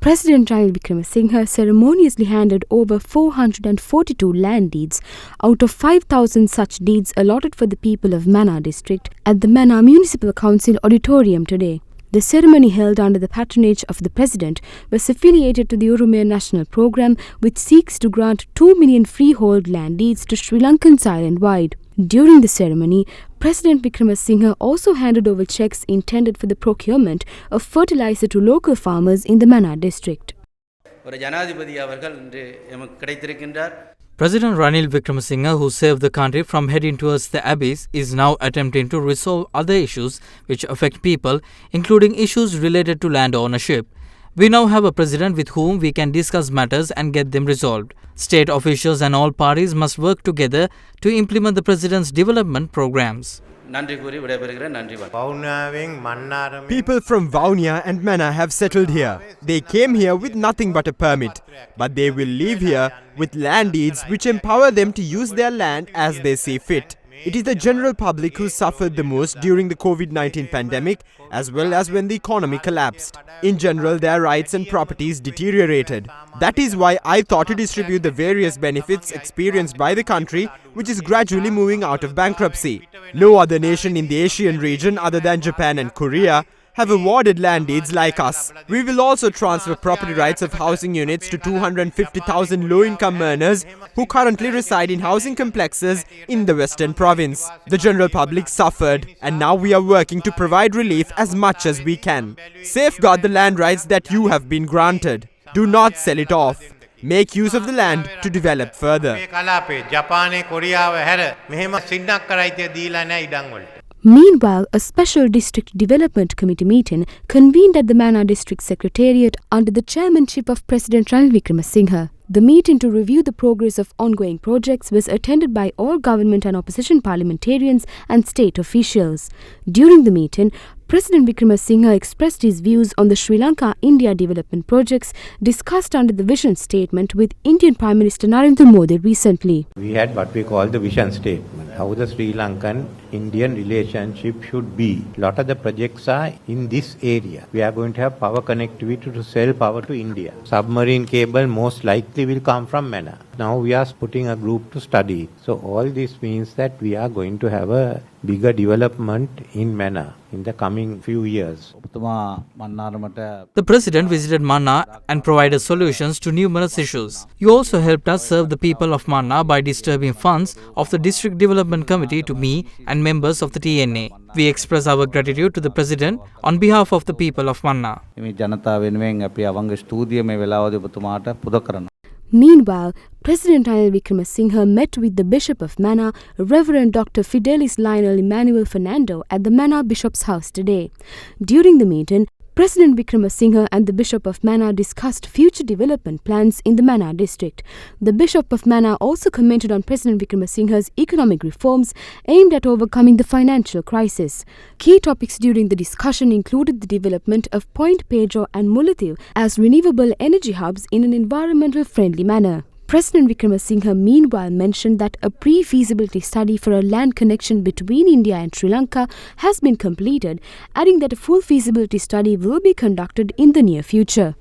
President Ranil Wickremesinghe ceremoniously handed over 442 land deeds out of 5,000 such deeds allotted for the people of Mannar district at the Mannar Municipal Council auditorium today. The ceremony, held under the patronage of the President, was affiliated to the Urumaya National Programme, which seeks to grant 2 million freehold land deeds to Sri Lankans island-wide. During the ceremony, President Wickremesinghe also handed over cheques intended for the procurement of fertilizer to local farmers in the Mannar district. President Ranil Wickremesinghe, who saved the country from heading towards the abyss, is now attempting to resolve other issues which affect people, including issues related to land ownership. We now have a president with whom we can discuss matters and get them resolved. State officials and all parties must work together to implement the president's development programs. People from Vaunia and Mannar have settled here. They came here with nothing but a permit, but they will leave here with land deeds which empower them to use their land as they see fit. It is the general public who suffered the most during the COVID-19 pandemic, as well as when the economy collapsed. In general, their rights and properties deteriorated. That is why I thought to distribute the various benefits experienced by the country, which is gradually moving out of bankruptcy. No other nation in the Asian region other than Japan and Korea have awarded land deeds like us. We will also transfer property rights of housing units to 250,000 low-income earners who currently reside in housing complexes in the Western Province. The general public suffered, and now we are working to provide relief as much as we can. Safeguard the land rights that you have been granted. Do not sell it off. Make use of the land to develop further. Meanwhile, a special district development committee meeting convened at the Mannar district secretariat under the chairmanship of President Ranil Wickremesinghe. The meeting to review the progress of ongoing projects was attended by all government and opposition parliamentarians and state officials. During the meeting, President Wickremesinghe expressed his views on the Sri Lanka-India development projects discussed under the vision statement with Indian Prime Minister Narendra Modi recently. We had what we call the vision statement, how the Sri Lankan-Indian relationship should be. A lot of the projects are in this area. We are going to have power connectivity to sell power to India. Submarine cable most likely will come from Mannar. Now we are putting a group to study. So all this means that we are going to have a bigger development in Mannar in the coming few years. The President visited Mannar and provided solutions to numerous issues. He also helped us serve the people of Mannar by distributing funds of the District Development Committee to me and members of the TNA. We express our gratitude to the President on behalf of the people of Mannar. Meanwhile, President Ranil Wickremesinghe met with the Bishop of Mannar, Reverend Dr. Fidelis Lionel Emmanuel Fernando, at the Mannar Bishop's house today. During the meeting, President Wickremesinghe and the Bishop of Mannar discussed future development plans in the Mannar district. The Bishop of Mannar also commented on President Wickremesinghe's economic reforms aimed at overcoming the financial crisis. Key topics during the discussion included the development of Point Pedro and Mullaitivu as renewable energy hubs in an environmental friendly manner. President Wickremesinghe meanwhile mentioned that a pre-feasibility study for a land connection between India and Sri Lanka has been completed, adding that a full feasibility study will be conducted in the near future.